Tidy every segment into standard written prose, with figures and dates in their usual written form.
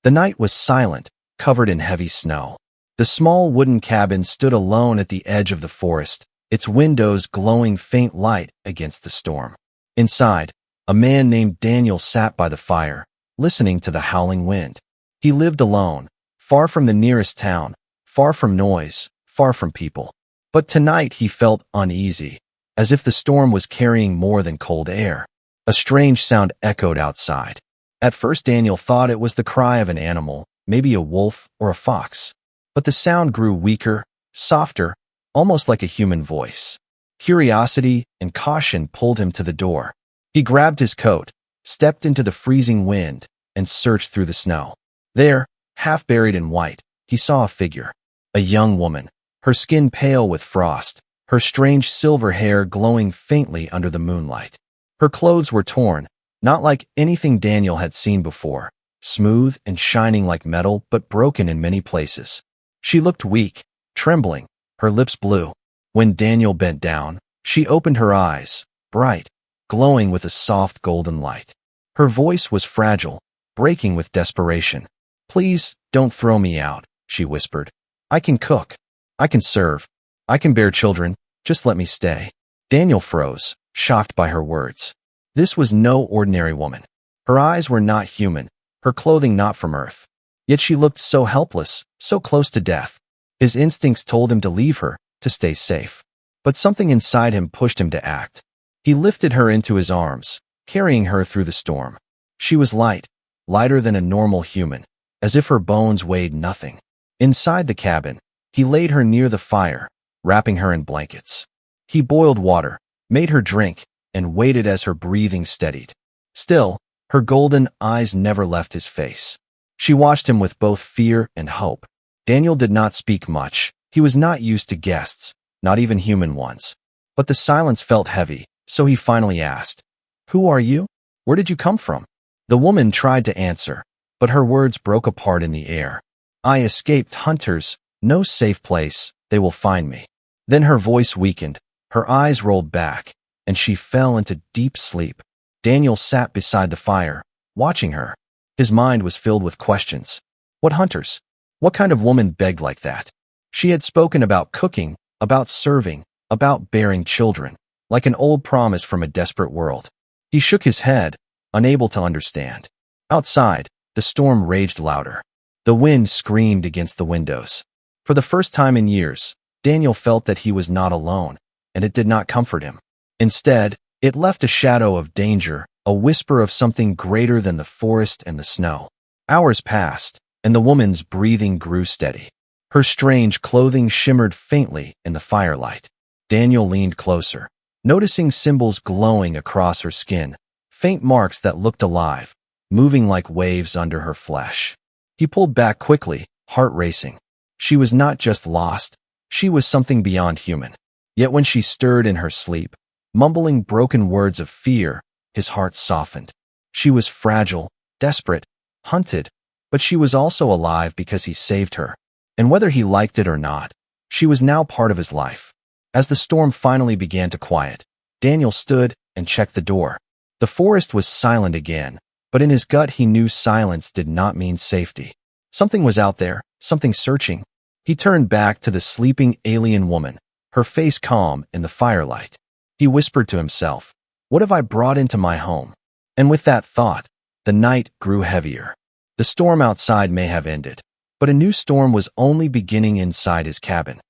The night was silent, covered in heavy snow. The small wooden cabin stood alone at the edge of the forest, its windows glowing faint light against the storm. Inside, a man named Daniel sat by the fire, listening to the howling wind. He lived alone, far from the nearest town, far from noise, far from people. But tonight he felt uneasy, as if the storm was carrying more than cold air. A strange sound echoed outside. At first Daniel thought it was the cry of an animal, maybe a wolf or a fox. But the sound grew weaker, softer, almost like a human voice. Curiosity and caution pulled him to the door. He grabbed his coat, stepped into the freezing wind, and searched through the snow. There, half buried in white, he saw a figure. A young woman, her skin pale with frost, her strange silver hair glowing faintly under the moonlight. Her clothes were torn, not like anything Daniel had seen before, smooth and shining like metal but broken in many places. She looked weak, trembling, her lips blue. When Daniel bent down, she opened her eyes, bright, glowing with a soft golden light. Her voice was fragile, breaking with desperation. "Please, don't throw me out," she whispered. "I can cook. I can serve. I can bear children. Just let me stay." Daniel froze, shocked by her words. This was no ordinary woman. Her eyes were not human, her clothing not from earth. Yet she looked so helpless, so close to death. His instincts told him to leave her, to stay safe. But something inside him pushed him to act. He lifted her into his arms, carrying her through the storm. She was light, lighter than a normal human, as if her bones weighed nothing. Inside the cabin, he laid her near the fire, wrapping her in blankets. He boiled water, made her drink, and waited as her breathing steadied. Still, her golden eyes never left his face. She watched him with both fear and hope. Daniel did not speak much. He was not used to guests, not even human ones. But the silence felt heavy, so he finally asked, "Who are you? Where did you come from?" The woman tried to answer, but her words broke apart in the air. "I escaped hunters. No safe place. They will find me." Then her voice weakened, her eyes rolled back, and she fell into deep sleep. Daniel sat beside the fire, watching her. His mind was filled with questions. What hunters? What kind of woman begged like that? She had spoken about cooking, about serving, about bearing children, like an old promise from a desperate world. He shook his head, unable to understand. Outside, the storm raged louder. The wind screamed against the windows. For the first time in years, Daniel felt that he was not alone, and it did not comfort him. Instead, it left a shadow of danger, a whisper of something greater than the forest and the snow. Hours passed, and the woman's breathing grew steady. Her strange clothing shimmered faintly in the firelight. Daniel leaned closer, noticing symbols glowing across her skin, faint marks that looked alive, moving like waves under her flesh. He pulled back quickly, heart racing. She was not just lost, she was something beyond human. Yet when she stirred in her sleep, mumbling broken words of fear, his heart softened. She was fragile, desperate, hunted, but she was also alive because he saved her. And whether he liked it or not, she was now part of his life. As the storm finally began to quiet, Daniel stood and checked the door. The forest was silent again, but in his gut he knew silence did not mean safety. Something was out there, something searching. He turned back to the sleeping alien woman, her face calm in the firelight. He whispered to himself, "What have I brought into my home?" And with that thought, the night grew heavier. The storm outside may have ended, but a new storm was only beginning inside his cabin.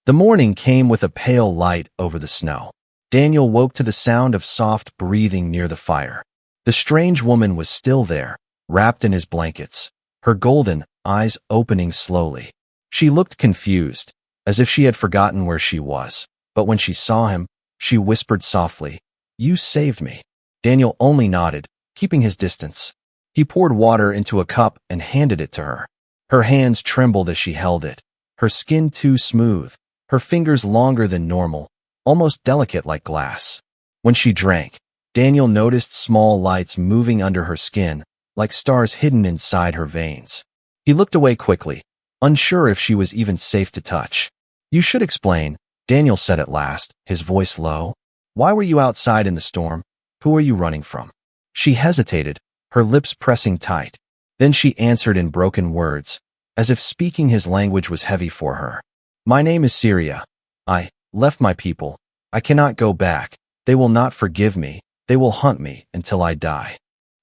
The morning came with a pale light over the snow. Daniel woke to the sound of soft breathing near the fire. The strange woman was still there, wrapped in his blankets, her golden eyes opening slowly. She looked confused, as if she had forgotten where she was, but when she saw him, she whispered softly, "You saved me." Daniel only nodded, keeping his distance. He poured water into a cup and handed it to her. Her hands trembled as she held it, her skin too smooth, her fingers longer than normal, almost delicate like glass. When she drank, Daniel noticed small lights moving under her skin, like stars hidden inside her veins. He looked away quickly, unsure if she was even safe to touch. "You should explain," Daniel said at last, his voice low. "Why were you outside in the storm? Who are you running from?" She hesitated, her lips pressing tight. Then she answered in broken words, as if speaking his language was heavy for her. My name is Syria. I left my people. I cannot go back. They will not forgive me. They will hunt me until I die.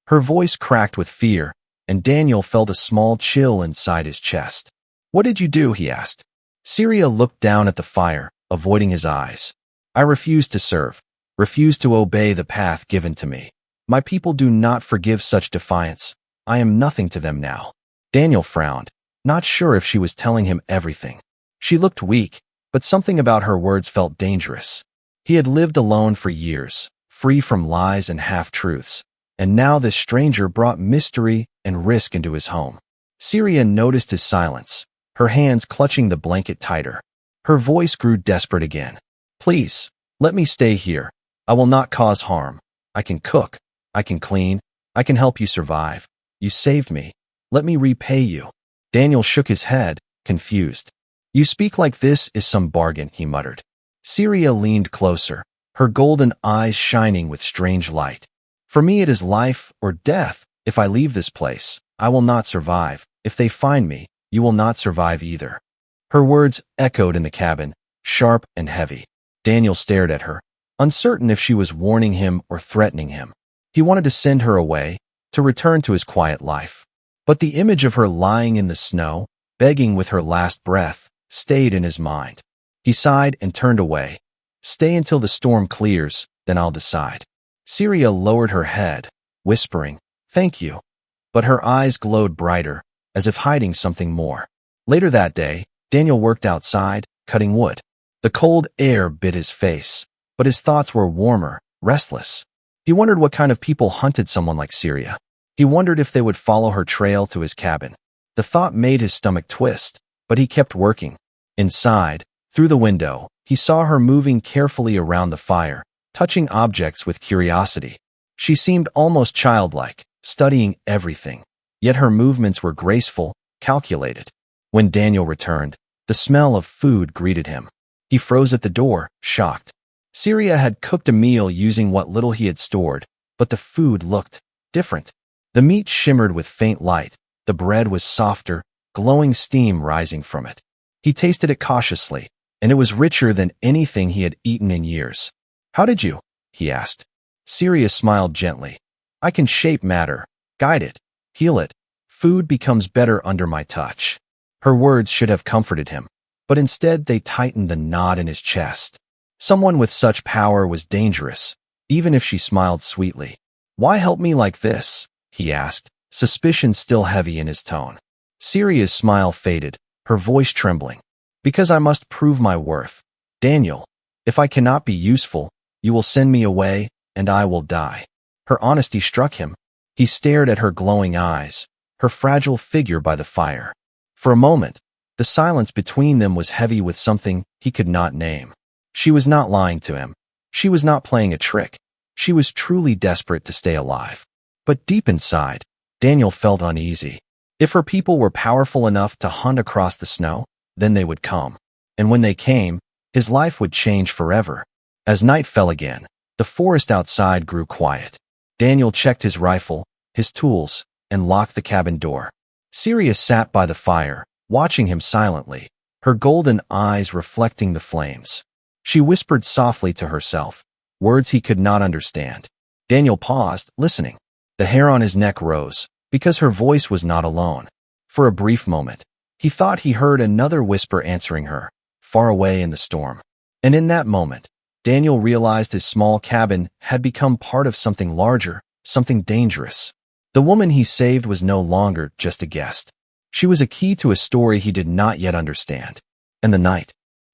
Her voice cracked with fear, and Daniel felt a small chill inside his chest. What did you do? He asked. Syria looked down at the fire, avoiding his eyes. I refused to serve, refused to obey the path given to me. My people do not forgive such defiance. I am nothing to them now. Daniel frowned, not sure if she was telling him everything. She looked weak, but something about her words felt dangerous. He had lived alone for years, free from lies and half-truths, and now this stranger brought mystery and risk into his home. Syria noticed his silence, her hands clutching the blanket tighter. Her voice grew desperate again. Please, let me stay here. I will not cause harm. I can cook. I can clean. I can help you survive. You saved me. Let me repay you. Daniel shook his head, confused. You speak like this is some bargain, he muttered. Syria leaned closer, her golden eyes shining with strange light. For me it is life or death. If I leave this place, I will not survive. If they find me, you will not survive either. Her words echoed in the cabin, sharp and heavy. Daniel stared at her, uncertain if she was warning him or threatening him. He wanted to send her away, to return to his quiet life. But the image of her lying in the snow, begging with her last breath, stayed in his mind. He sighed and turned away. Stay until the storm clears, then I'll decide. Syria lowered her head, whispering, Thank you. But her eyes glowed brighter, as if hiding something more. Later that day, Daniel worked outside, cutting wood. The cold air bit his face, but his thoughts were warmer, restless. He wondered what kind of people hunted someone like Syria. He wondered if they would follow her trail to his cabin. The thought made his stomach twist, but he kept working. Inside, through the window, he saw her moving carefully around the fire, touching objects with curiosity. She seemed almost childlike, studying everything. Yet her movements were graceful, calculated. When Daniel returned, the smell of food greeted him. He froze at the door, shocked. Syria had cooked a meal using what little he had stored, but the food looked different. The meat shimmered with faint light. The bread was softer, glowing steam rising from it. He tasted it cautiously, and it was richer than anything he had eaten in years. How did you? He asked. Syria smiled gently. I can shape matter, guide it, heal it. Food becomes better under my touch. Her words should have comforted him, but instead they tightened the knot in his chest. Someone with such power was dangerous, even if she smiled sweetly. Why help me like this? He asked, suspicion still heavy in his tone. Syria's smile faded, her voice trembling. Because I must prove my worth. Daniel, if I cannot be useful, you will send me away, and I will die. Her honesty struck him. He stared at her glowing eyes, her fragile figure by the fire. For a moment, the silence between them was heavy with something he could not name. She was not lying to him. She was not playing a trick. She was truly desperate to stay alive. But deep inside, Daniel felt uneasy. If her people were powerful enough to hunt across the snow, then they would come. And when they came, his life would change forever. As night fell again, the forest outside grew quiet. Daniel checked his rifle, his tools, and locked the cabin door. Syria sat by the fire, watching him silently, her golden eyes reflecting the flames. She whispered softly to herself, words he could not understand. Daniel paused, listening. The hair on his neck rose, because her voice was not alone. For a brief moment, he thought he heard another whisper answering her, far away in the storm. And in that moment, Daniel realized his small cabin had become part of something larger, something dangerous. The woman he saved was no longer just a guest. She was a key to a story he did not yet understand. And the night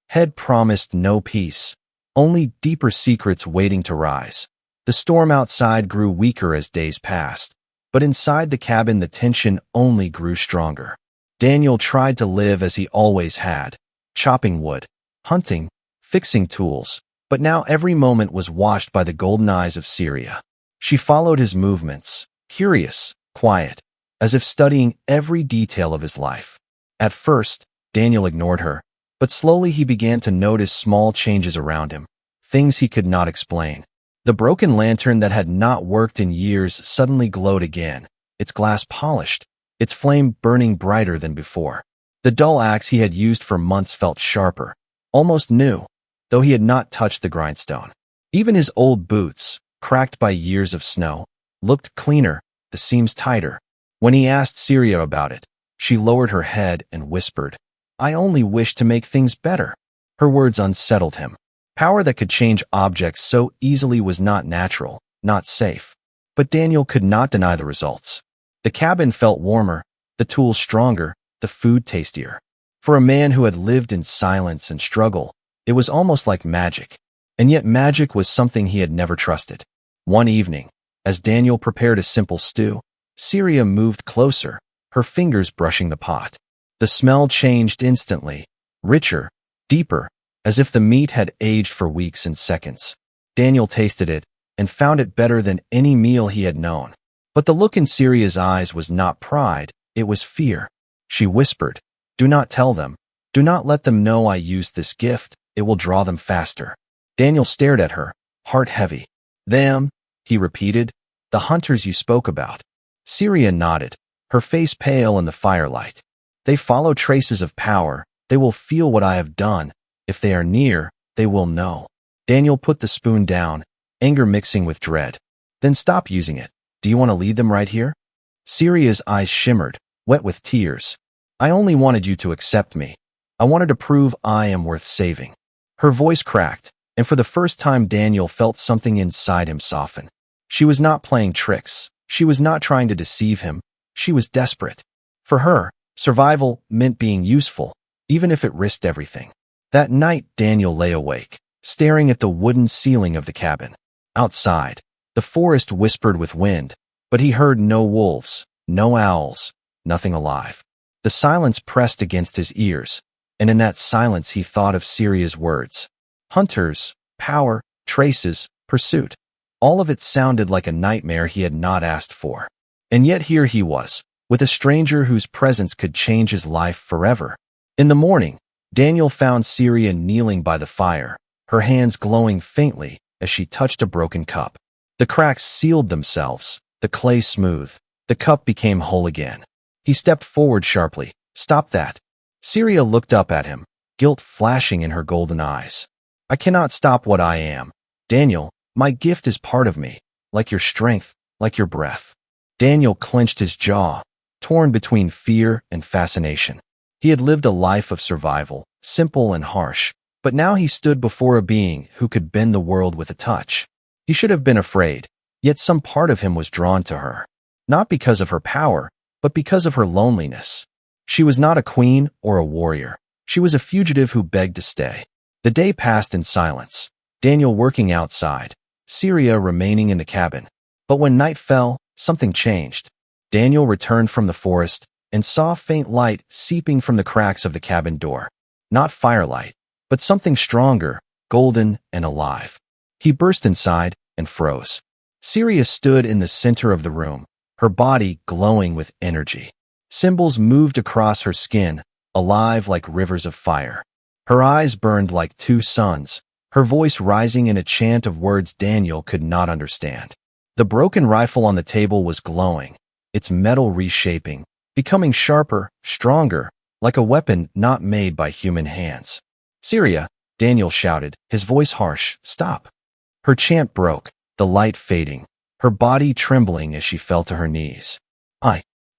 had promised no peace, only deeper secrets waiting to rise. The storm outside grew weaker as days passed, but inside the cabin the tension only grew stronger. Daniel tried to live as he always had, chopping wood, hunting, fixing tools, but now every moment was washed by the golden eyes of Syria. She followed his movements, curious, quiet, as if studying every detail of his life. At first, Daniel ignored her, but slowly he began to notice small changes around him, things he could not explain. The broken lantern that had not worked in years suddenly glowed again, its glass polished, its flame burning brighter than before. The dull axe he had used for months felt sharper, almost new, though he had not touched the grindstone. Even his old boots, cracked by years of snow, looked cleaner, the seams tighter. When he asked Syria about it, she lowered her head and whispered, "I only wish to make things better." Her words unsettled him. Power that could change objects so easily was not natural, not safe. But Daniel could not deny the results. The cabin felt warmer, the tools stronger, the food tastier. For a man who had lived in silence and struggle, it was almost like magic. And yet magic was something he had never trusted. One evening, as Daniel prepared a simple stew, Syria moved closer, her fingers brushing the pot. The smell changed instantly, richer, deeper, as if the meat had aged for weeks and seconds. Daniel tasted it and found it better than any meal he had known. But the look in Syria's eyes was not pride, it was fear. She whispered, "Do not tell them. Do not let them know I used this gift. It will draw them faster." Daniel stared at her, heart heavy. "Them," he repeated, "the hunters you spoke about." Syria nodded, her face pale in the firelight. "They follow traces of power. They will feel what I have done. If they are near, they will know." Daniel put the spoon down, anger mixing with dread. "Then stop using it. Do you want to lead them right here?" Syria's eyes shimmered, wet with tears. "I only wanted you to accept me. I wanted to prove I am worth saving." Her voice cracked, and for the first time Daniel felt something inside him soften. She was not playing tricks. She was not trying to deceive him. She was desperate. For her, survival meant being useful, even if it risked everything. That night, Daniel lay awake, staring at the wooden ceiling of the cabin. Outside, the forest whispered with wind, but he heard no wolves, no owls, nothing alive. The silence pressed against his ears, and in that silence he thought of Syria's words. Hunters, power, traces, pursuit. All of it sounded like a nightmare he had not asked for. And yet here he was, with a stranger whose presence could change his life forever. In the morning, Daniel found Syria kneeling by the fire, her hands glowing faintly as she touched a broken cup. The cracks sealed themselves, the clay smooth. The cup became whole again. He stepped forward sharply. "Stop that." Syria looked up at him, guilt flashing in her golden eyes. "I cannot stop what I am. Daniel, my gift is part of me, like your strength, like your breath." Daniel clenched his jaw, torn between fear and fascination. He had lived a life of survival, simple and harsh, but now he stood before a being who could bend the world with a touch. He should have been afraid, yet some part of him was drawn to her. Not because of her power, but because of her loneliness. She was not a queen or a warrior. She was a fugitive who begged to stay. The day passed in silence, Daniel working outside, Syria remaining in the cabin. But when night fell, something changed. Daniel returned from the forest and saw faint light seeping from the cracks of the cabin door. Not firelight, but something stronger, golden and alive. He burst inside and froze. Syria stood in the center of the room, her body glowing with energy. Symbols moved across her skin, alive like rivers of fire. Her eyes burned like two suns, her voice rising in a chant of words Daniel could not understand. The broken rifle on the table was glowing, its metal reshaping, becoming sharper, stronger, like a weapon not made by human hands. "Syria," Daniel shouted, his voice harsh, "stop." Her chant broke, the light fading, her body trembling as she fell to her knees.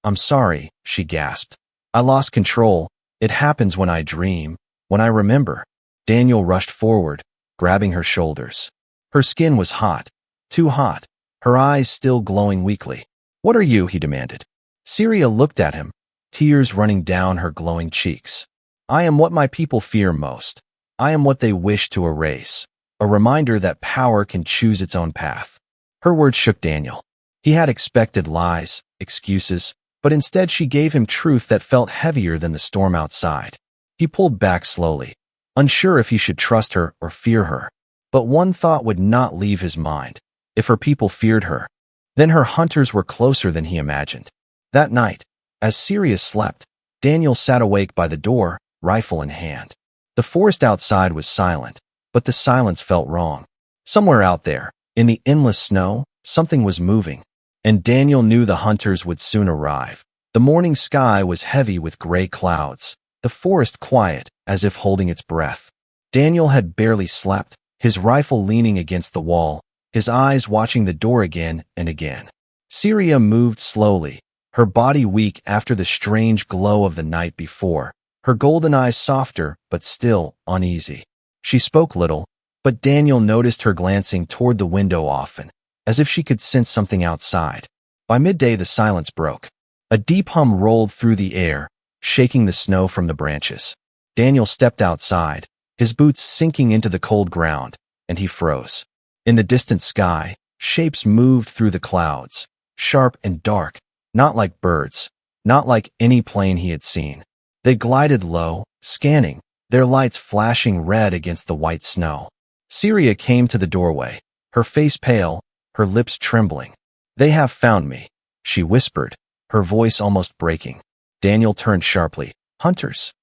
I'm sorry," she gasped. "I lost control. It happens when I dream, when I remember." Daniel rushed forward, grabbing her shoulders. Her skin was hot, too hot, her eyes still glowing weakly. "What are you?" he demanded. Syria looked at him, tears running down her glowing cheeks. "I am what my people fear most. I am what they wish to erase. A reminder that power can choose its own path." Her words shook Daniel. He had expected lies, excuses, but instead she gave him truth that felt heavier than the storm outside. He pulled back slowly, unsure if he should trust her or fear her. But one thought would not leave his mind. If her people feared her, then her hunters were closer than he imagined. That night, as Syria slept, Daniel sat awake by the door, rifle in hand. The forest outside was silent, but the silence felt wrong. Somewhere out there, in the endless snow, something was moving. And Daniel knew the hunters would soon arrive. The morning sky was heavy with gray clouds, the forest quiet, as if holding its breath. Daniel had barely slept, his rifle leaning against the wall, his eyes watching the door again and again. Syria moved slowly, her body weak after the strange glow of the night before, her golden eyes softer but still uneasy. She spoke little, but Daniel noticed her glancing toward the window often, as if she could sense something outside. By midday the silence broke. A deep hum rolled through the air, shaking the snow from the branches. Daniel stepped outside, his boots sinking into the cold ground, and he froze. In the distant sky, shapes moved through the clouds, sharp and dark, not like birds, not like any plane he had seen. They glided low, scanning, their lights flashing red against the white snow. Syria came to the doorway, her face pale, her lips trembling. "They have found me," she whispered, her voice almost breaking. Daniel turned sharply. "Hunters?"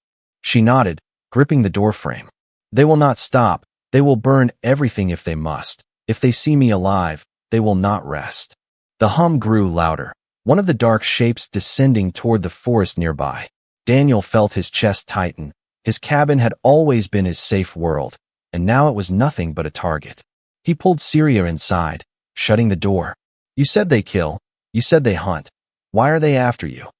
She nodded, gripping the doorframe. "They will not stop. They will burn everything if they must. If they see me alive, they will not rest." The hum grew louder, one of the dark shapes descending toward the forest nearby. Daniel felt his chest tighten. His cabin had always been his safe world, and now it was nothing but a target. He pulled Syria inside, shutting the door. "You said they kill. You said they hunt. Why are they after you?"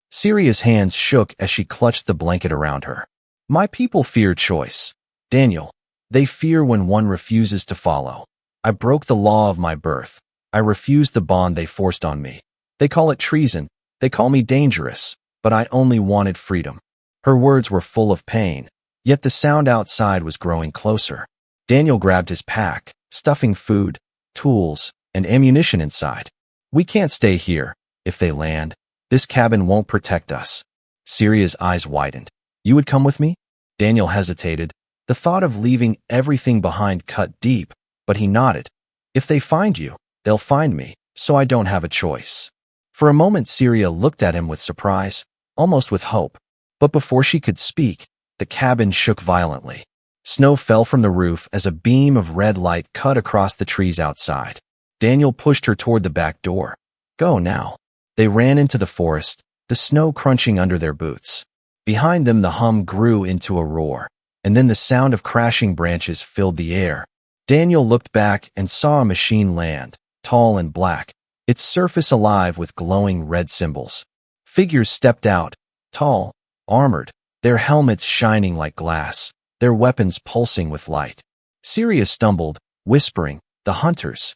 Syria's hands shook as she clutched the blanket around her. "My people fear choice, Daniel. They fear when one refuses to follow. I broke the law of my birth. I refused the bond they forced on me. They call it treason. They call me dangerous, but I only wanted freedom." Her words were full of pain, yet the sound outside was growing closer. Daniel grabbed his pack, stuffing food, tools, and ammunition inside. "We can't stay here. If they land, this cabin won't protect us." Syria's eyes widened. "You would come with me?" Daniel hesitated. The thought of leaving everything behind cut deep, but he nodded. "If they find you, they'll find me, so I don't have a choice." For a moment Syria looked at him with surprise, almost with hope. But before she could speak, the cabin shook violently. Snow fell from the roof as a beam of red light cut across the trees outside. Daniel pushed her toward the back door. "Go now." They ran into the forest, the snow crunching under their boots. Behind them the hum grew into a roar, and then the sound of crashing branches filled the air. Daniel looked back and saw a machine land, tall and black, its surface alive with glowing red symbols. Figures stepped out, tall, armored, their helmets shining like glass, their weapons pulsing with light. Syria stumbled, whispering, "The hunters."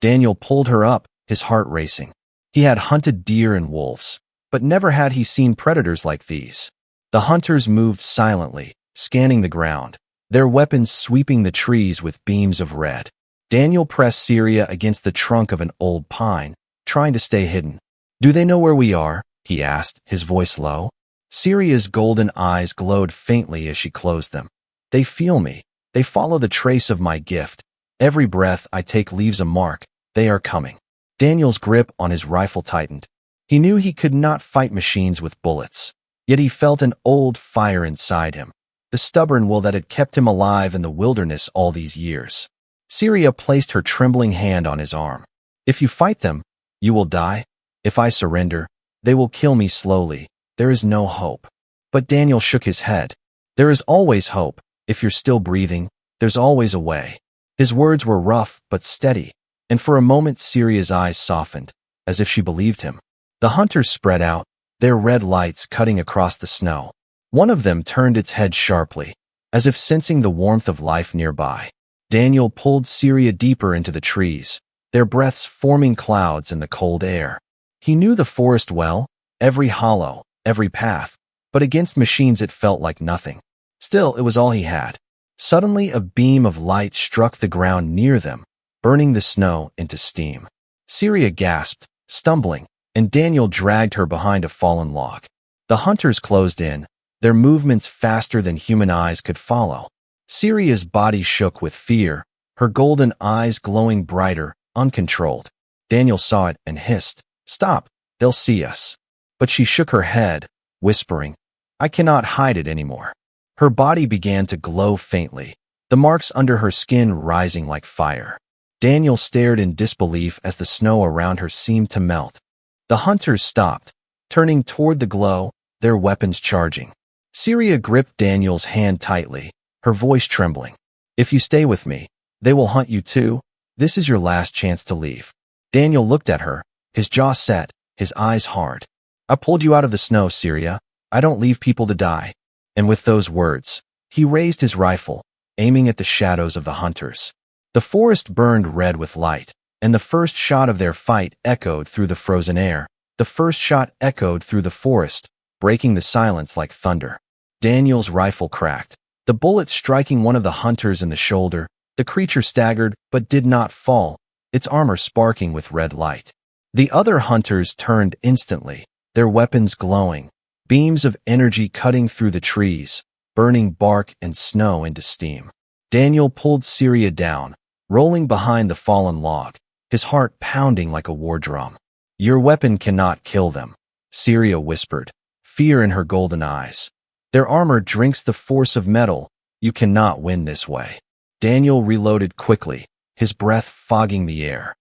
Daniel pulled her up, his heart racing. He had hunted deer and wolves, but never had he seen predators like these. The hunters moved silently, scanning the ground, their weapons sweeping the trees with beams of red. Daniel pressed Syria against the trunk of an old pine, trying to stay hidden. "Do they know where we are?" he asked, his voice low. Syria's golden eyes glowed faintly as she closed them. "They feel me. They follow the trace of my gift. Every breath I take leaves a mark. They are coming." Daniel's grip on his rifle tightened. He knew he could not fight machines with bullets, yet he felt an old fire inside him, the stubborn will that had kept him alive in the wilderness all these years. Syria placed her trembling hand on his arm. "If you fight them, you will die. If I surrender, they will kill me slowly. There is no hope." But Daniel shook his head. "There is always hope. If you're still breathing, there's always a way." His words were rough but steady, and for a moment Syria's eyes softened, as if she believed him. The hunters spread out, their red lights cutting across the snow. One of them turned its head sharply, as if sensing the warmth of life nearby. Daniel pulled Syria deeper into the trees, their breaths forming clouds in the cold air. He knew the forest well, every hollow, every path, but against machines it felt like nothing. Still, it was all he had. Suddenly a beam of light struck the ground near them, burning the snow into steam. Syria gasped, stumbling, and Daniel dragged her behind a fallen log. The hunters closed in, their movements faster than human eyes could follow. Syria's body shook with fear, her golden eyes glowing brighter, uncontrolled. Daniel saw it and hissed, "Stop, they'll see us." But she shook her head, whispering, "I cannot hide it anymore." Her body began to glow faintly, the marks under her skin rising like fire. Daniel stared in disbelief as the snow around her seemed to melt. The hunters stopped, turning toward the glow, their weapons charging. Syria gripped Daniel's hand tightly, her voice trembling. If you stay with me, they will hunt you too. This is your last chance to leave. Daniel looked at her, his jaw set, his eyes hard. I pulled you out of the snow, Syria. I don't leave people to die. And with those words, he raised his rifle, aiming at the shadows of the hunters. The forest burned red with light, and the first shot of their fight echoed through the frozen air. The first shot echoed through the forest, breaking the silence like thunder. Daniel's rifle cracked, the bullet striking one of the hunters in the shoulder. The creature staggered, but did not fall, its armor sparking with red light. The other hunters turned instantly, their weapons glowing, beams of energy cutting through the trees, burning bark and snow into steam. Daniel pulled Syria down, rolling behind the fallen log, his heart pounding like a war drum. Your weapon cannot kill them, Syria whispered, fear in her golden eyes. Their armor drinks the force of metal. You cannot win this way. Daniel reloaded quickly, his breath fogging the air.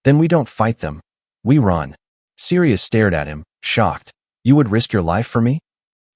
Then we don't fight them. We run. Syria stared at him, shocked. You would risk your life for me?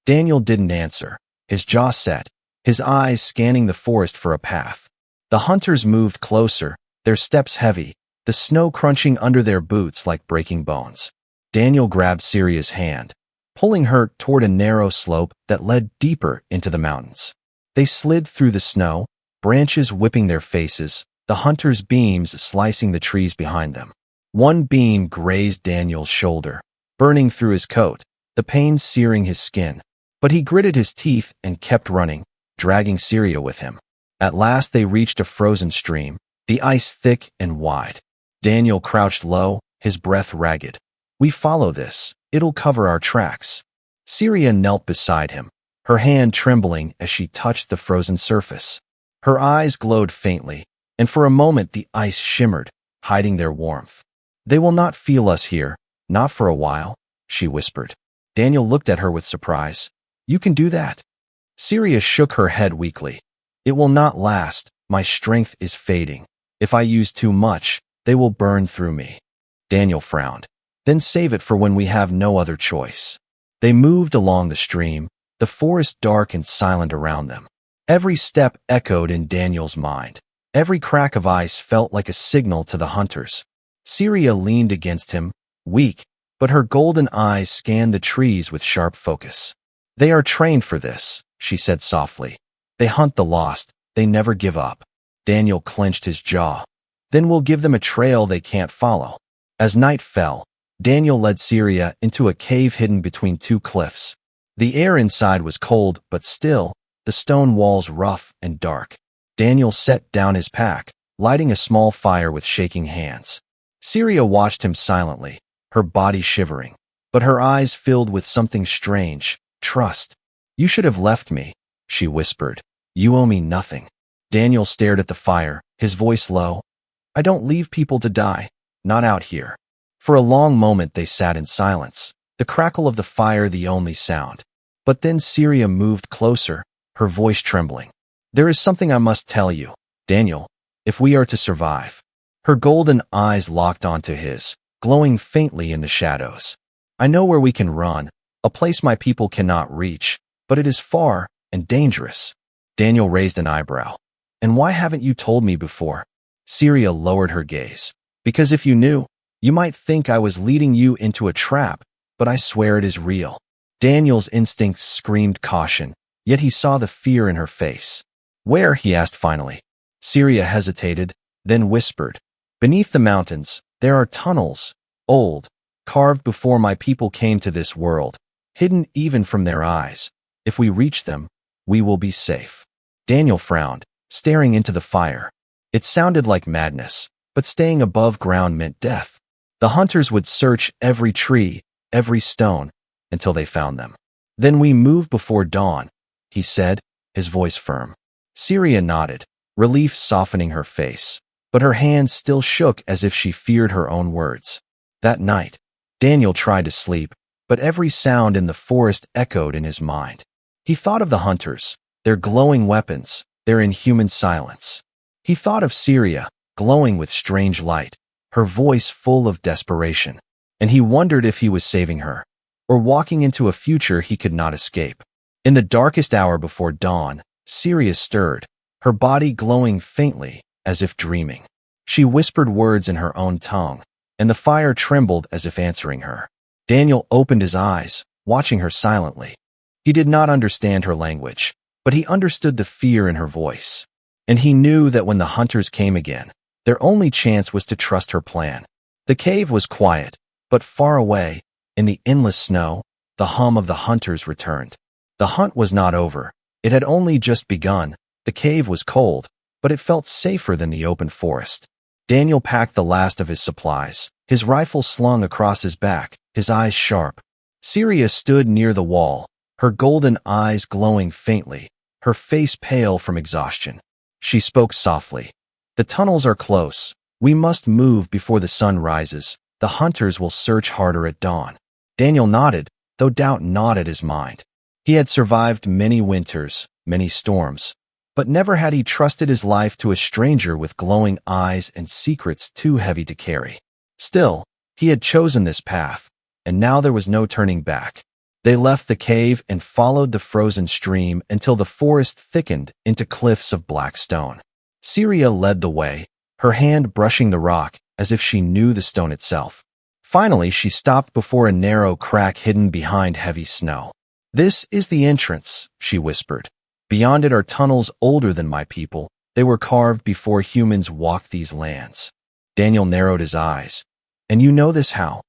Daniel didn't answer, his jaw set, his eyes scanning the forest for a path. The hunters moved closer, their steps heavy, the snow crunching under their boots like breaking bones. Daniel grabbed Syria's hand, pulling her toward a narrow slope that led deeper into the mountains. They slid through the snow, branches whipping their faces, the hunters' beams slicing the trees behind them. One beam grazed Daniel's shoulder, burning through his coat, the pain searing his skin. But he gritted his teeth and kept running, dragging Syria with him. At last they reached a frozen stream, the ice thick and wide. Daniel crouched low, his breath ragged. We follow this. It'll cover our tracks. Syria knelt beside him, her hand trembling as she touched the frozen surface. Her eyes glowed faintly, and for a moment the ice shimmered, hiding their warmth. They will not feel us here, not for a while, she whispered. Daniel looked at her with surprise. You can do that? Syria shook her head weakly. It will not last. My strength is fading. If I use too much, they will burn through me. Daniel frowned. Then save it for when we have no other choice. They moved along the stream, the forest dark and silent around them. Every step echoed in Daniel's mind. Every crack of ice felt like a signal to the hunters. Syria leaned against him, weak, but her golden eyes scanned the trees with sharp focus. They are trained for this, she said softly. They hunt the lost. They never give up. Daniel clenched his jaw. Then we'll give them a trail they can't follow. As night fell, Daniel led Syria into a cave hidden between two cliffs. The air inside was cold, but still, the stone walls rough and dark. Daniel set down his pack, lighting a small fire with shaking hands. Syria watched him silently, her body shivering, but her eyes filled with something strange, trust. You should have left me, she whispered. You owe me nothing. Daniel stared at the fire, his voice low. I don't leave people to die, not out here. For a long moment they sat in silence, the crackle of the fire the only sound. But then Syria moved closer, her voice trembling. There is something I must tell you, Daniel, if we are to survive. Her golden eyes locked onto his, glowing faintly in the shadows. I know where we can run, a place my people cannot reach, but it is far and dangerous. Daniel raised an eyebrow. And why haven't you told me before? Syria lowered her gaze. Because if you knew, you might think I was leading you into a trap, but I swear it is real. Daniel's instincts screamed caution, yet he saw the fear in her face. Where? He asked finally. Syria hesitated, then whispered. Beneath the mountains, there are tunnels, old, carved before my people came to this world, hidden even from their eyes. If we reach them, we will be safe. Daniel frowned, staring into the fire. It sounded like madness, but staying above ground meant death. The hunters would search every tree, every stone, until they found them. Then we move before dawn, he said, his voice firm. Syria nodded, relief softening her face, but her hands still shook as if she feared her own words. That night, Daniel tried to sleep, but every sound in the forest echoed in his mind. He thought of the hunters, their glowing weapons, their inhuman silence. He thought of Syria, glowing with strange light, her voice full of desperation, and he wondered if he was saving her. or walking into a future he could not escape. In the darkest hour before dawn, Sirius stirred, her body glowing faintly, as if dreaming. She whispered words in her own tongue, and the fire trembled as if answering her. Daniel opened his eyes, watching her silently. He did not understand her language, but he understood the fear in her voice. And he knew that when the hunters came again, their only chance was to trust her plan. The cave was quiet, but far away, in the endless snow, the hum of the hunters returned. The hunt was not over. It had only just begun. The cave was cold, but it felt safer than the open forest. Daniel packed the last of his supplies, his rifle slung across his back, his eyes sharp. Sirius stood near the wall, her golden eyes glowing faintly, her face pale from exhaustion. She spoke softly. "The tunnels are close. We must move before the sun rises. The hunters will search harder at dawn." Daniel nodded, though doubt gnawed at his mind. He had survived many winters, many storms, but never had he trusted his life to a stranger with glowing eyes and secrets too heavy to carry. Still, he had chosen this path, and now there was no turning back. They left the cave and followed the frozen stream until the forest thickened into cliffs of black stone. Syria led the way, her hand brushing the rock as if she knew the stone itself. Finally, she stopped before a narrow crack hidden behind heavy snow. "This is the entrance," she whispered. "Beyond it are tunnels older than my people. They were carved before humans walked these lands." Daniel narrowed his eyes. "And you know this how?"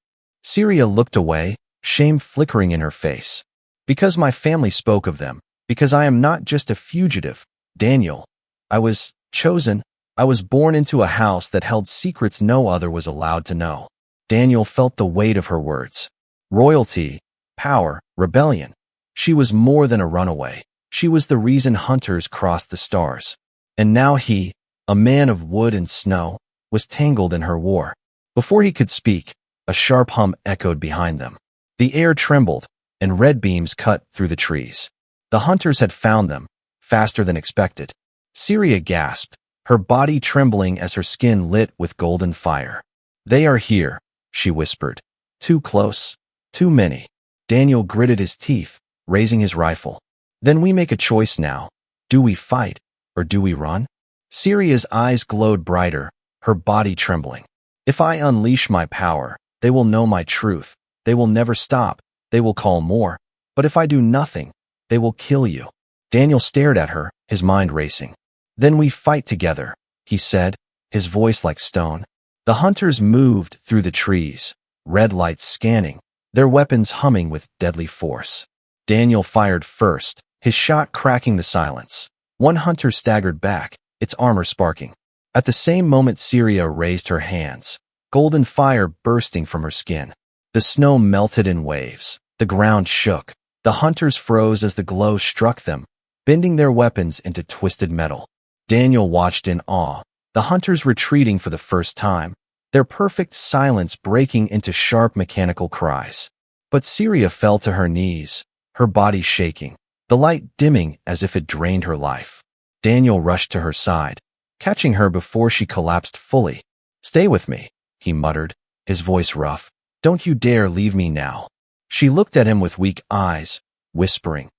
Syria looked away, shame flickering in her face. "Because my family spoke of them. Because I am not just a fugitive, Daniel. I was chosen. I was born into a house that held secrets no other was allowed to know." Daniel felt the weight of her words. Royalty, power, rebellion. She was more than a runaway. She was the reason hunters crossed the stars. And now he, a man of wood and snow, was tangled in her war. Before he could speak, a sharp hum echoed behind them. The air trembled, and red beams cut through the trees. The hunters had found them, faster than expected. Syria gasped, her body trembling as her skin lit with golden fire. "They are here," she whispered. "Too close, too many." Daniel gritted his teeth, raising his rifle. "Then we make a choice now. Do we fight, or do we run?" Syria's eyes glowed brighter, her body trembling. "If I unleash my power, they will know my truth. They will never stop. They will call more. But if I do nothing, they will kill you." Daniel stared at her, his mind racing. "Then we fight together," he said, his voice like stone. The hunters moved through the trees, red lights scanning, their weapons humming with deadly force. Daniel fired first, his shot cracking the silence. One hunter staggered back, its armor sparking. At the same moment, Syria raised her hands, golden fire bursting from her skin. The snow melted in waves. The ground shook. The hunters froze as the glow struck them, bending their weapons into twisted metal. Daniel watched in awe, the hunters retreating for the first time, their perfect silence breaking into sharp mechanical cries. But Syria fell to her knees, her body shaking, the light dimming as if it drained her life. Daniel rushed to her side, catching her before she collapsed fully. "Stay with me," he muttered, his voice rough. "Don't you dare leave me now." She looked at him with weak eyes, whispering,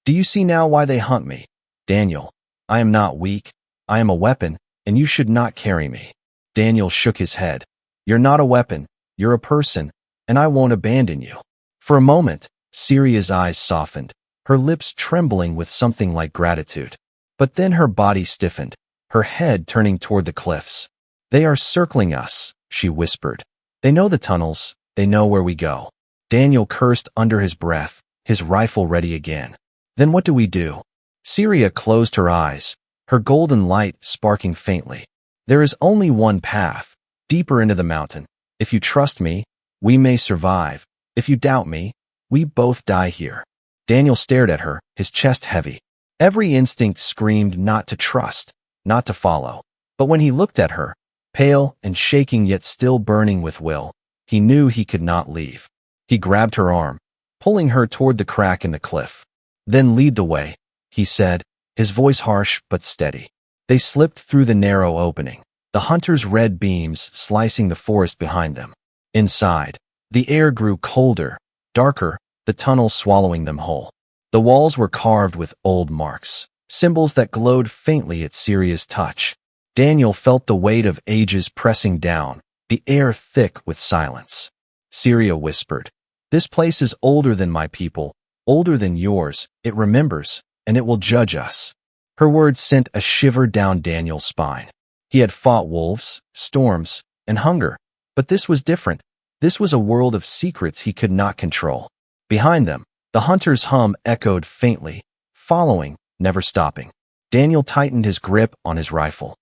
"Do you see now why they hunt me? Daniel, I am not weak. I am a weapon, and you should not carry me." Daniel shook his head. "You're not a weapon. You're a person, and I won't abandon you." For a moment, Syria's eyes softened, her lips trembling with something like gratitude. But then her body stiffened, her head turning toward the cliffs. "They are circling us," she whispered. "They know the tunnels. They know where we go." Daniel cursed under his breath, his rifle ready again. "Then what do we do?" Syria closed her eyes, her golden light sparking faintly. "There is only one path, deeper into the mountain. If you trust me, we may survive. If you doubt me, we both die here." Daniel stared at her, his chest heavy. Every instinct screamed not to trust, not to follow. But when he looked at her, pale and shaking yet still burning with will, he knew he could not leave. He grabbed her arm, pulling her toward the crack in the cliff. "Then lead the way," he said, his voice harsh but steady. They slipped through the narrow opening, the hunters' red beams slicing the forest behind them. Inside, the air grew colder, darker, the tunnel swallowing them whole. The walls were carved with old marks, symbols that glowed faintly at Syria's touch. Daniel felt the weight of ages pressing down, the air thick with silence. Syria whispered, "This place is older than my people, older than yours. It remembers, and it will judge us." Her words sent a shiver down Daniel's spine. He had fought wolves, storms, and hunger, but this was different. This was a world of secrets he could not control. Behind them, the hunter's hum echoed faintly, following, never stopping. Daniel tightened his grip on his rifle.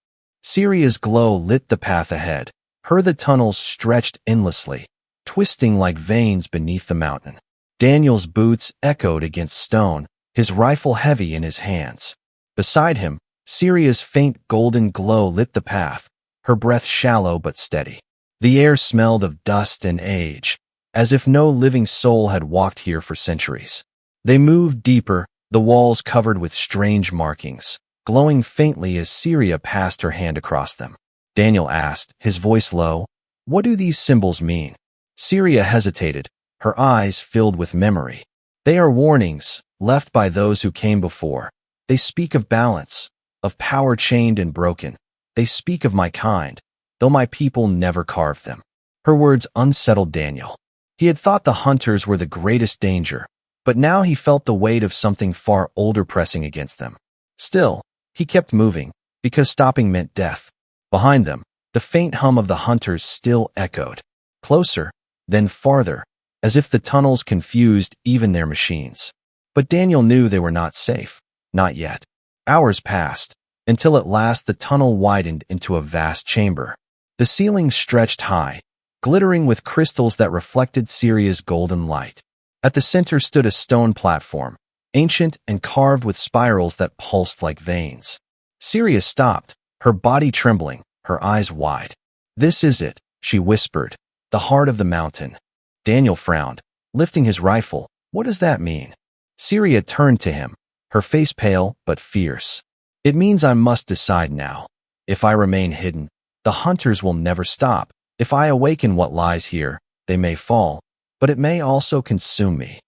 Syria's glow lit the path ahead. The tunnels stretched endlessly, twisting like veins beneath the mountain. Daniel's boots echoed against stone, his rifle heavy in his hands. Beside him, Syria's faint golden glow lit the path, her breath shallow but steady. The air smelled of dust and age, as if no living soul had walked here for centuries. They moved deeper, the walls covered with strange markings, glowing faintly as Syria passed her hand across them. Daniel asked, his voice low, "What do these symbols mean?" Syria hesitated, her eyes filled with memory. "They are warnings, left by those who came before. They speak of balance, of power chained and broken. They speak of my kind, though my people never carved them." Her words unsettled Daniel. He had thought the hunters were the greatest danger, but now he felt the weight of something far older pressing against them. Still, he kept moving, because stopping meant death. Behind them, the faint hum of the hunters still echoed. Closer, then farther, as if the tunnels confused even their machines. But Daniel knew they were not safe. Not yet. Hours passed, until at last the tunnel widened into a vast chamber. The ceiling stretched high, glittering with crystals that reflected Syria's golden light. At the center stood a stone platform, ancient and carved with spirals that pulsed like veins. Syria stopped, her body trembling, her eyes wide. "This is it," she whispered, "the heart of the mountain." Daniel frowned, lifting his rifle. "What does that mean?" Syria turned to him, her face pale but fierce. "It means I must decide now. If I remain hidden, the hunters will never stop. If I awaken what lies here, they may fall, but it may also consume me."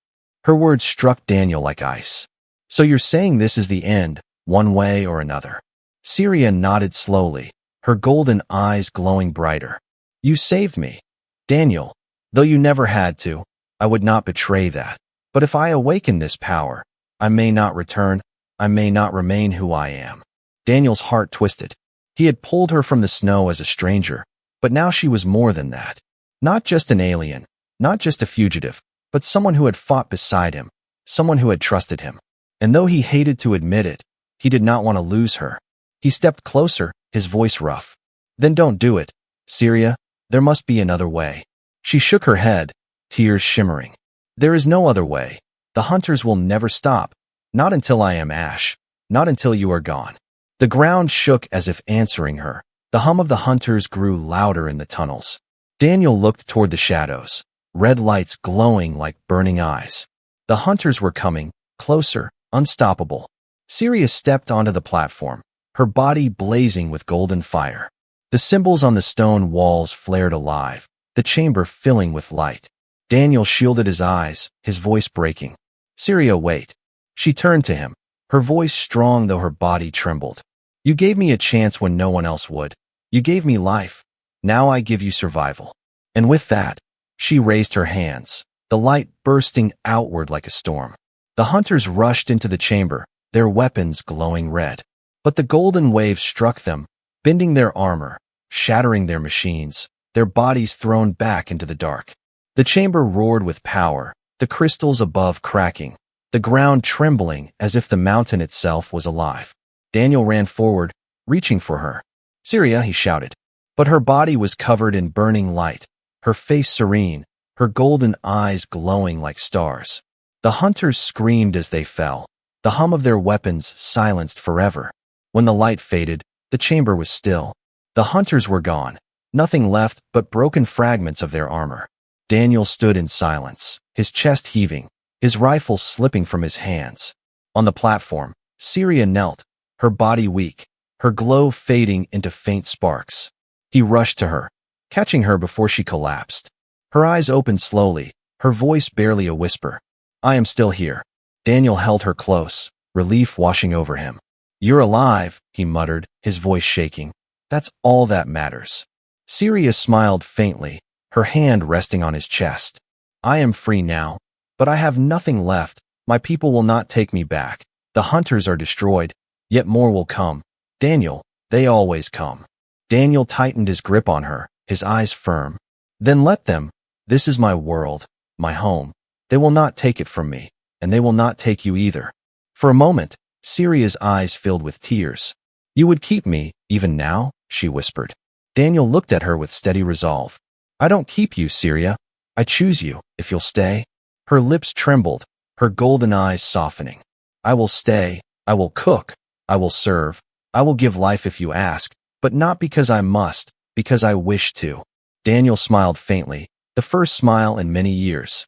Her words struck Daniel like ice. "So you're saying this is the end, one way or another?" Syria nodded slowly, her golden eyes glowing brighter. "You saved me, Daniel. Though you never had to, I would not betray that. But if I awaken this power, I may not return, I may not remain who I am." Daniel's heart twisted. He had pulled her from the snow as a stranger, but now she was more than that. Not just an alien, not just a fugitive, but someone who had fought beside him, someone who had trusted him. And though he hated to admit it, he did not want to lose her. He stepped closer, his voice rough. "Then don't do it, Syria. There must be another way." She shook her head, tears shimmering. "There is no other way. The hunters will never stop. Not until I am ash. Not until you are gone." The ground shook as if answering her. The hum of the hunters grew louder in the tunnels. Daniel looked toward the shadows, red lights glowing like burning eyes. The hunters were coming, closer, unstoppable. Syria stepped onto the platform, her body blazing with golden fire. The symbols on the stone walls flared alive, the chamber filling with light. Daniel shielded his eyes, his voice breaking. "Syria, wait." She turned to him, her voice strong though her body trembled. "You gave me a chance when no one else would. You gave me life. Now I give you survival." And with that, she raised her hands, the light bursting outward like a storm. The hunters rushed into the chamber, their weapons glowing red. But the golden wave struck them, bending their armor, shattering their machines, their bodies thrown back into the dark. The chamber roared with power, the crystals above cracking, the ground trembling as if the mountain itself was alive. Daniel ran forward, reaching for her. "Syria," he shouted. But her body was covered in burning light, her face serene, her golden eyes glowing like stars. The hunters screamed as they fell, the hum of their weapons silenced forever. When the light faded, the chamber was still. The hunters were gone, nothing left but broken fragments of their armor. Daniel stood in silence, his chest heaving, his rifle slipping from his hands. On the platform, Syria knelt, her body weak, her glow fading into faint sparks. He rushed to her, catching her before she collapsed. Her eyes opened slowly, her voice barely a whisper. I am still here. Daniel held her close, relief washing over him. You're alive, he muttered, his voice shaking. That's all that matters. Sirius smiled faintly, her hand resting on his chest. I am free now, but I have nothing left. My people will not take me back. The hunters are destroyed, yet more will come. Daniel, they always come. Daniel tightened his grip on her, his eyes firm. Then let them. This is my world, my home. They will not take it from me, and they will not take you either. For a moment, Siria's eyes filled with tears. You would keep me, even now? She whispered. Daniel looked at her with steady resolve. I don't keep you, Siria. I choose you, if you'll stay. Her lips trembled, her golden eyes softening. I will stay, I will cook, I will serve, I will give life if you ask, but not because I must, because I wish to. Daniel smiled faintly, the first smile in many years.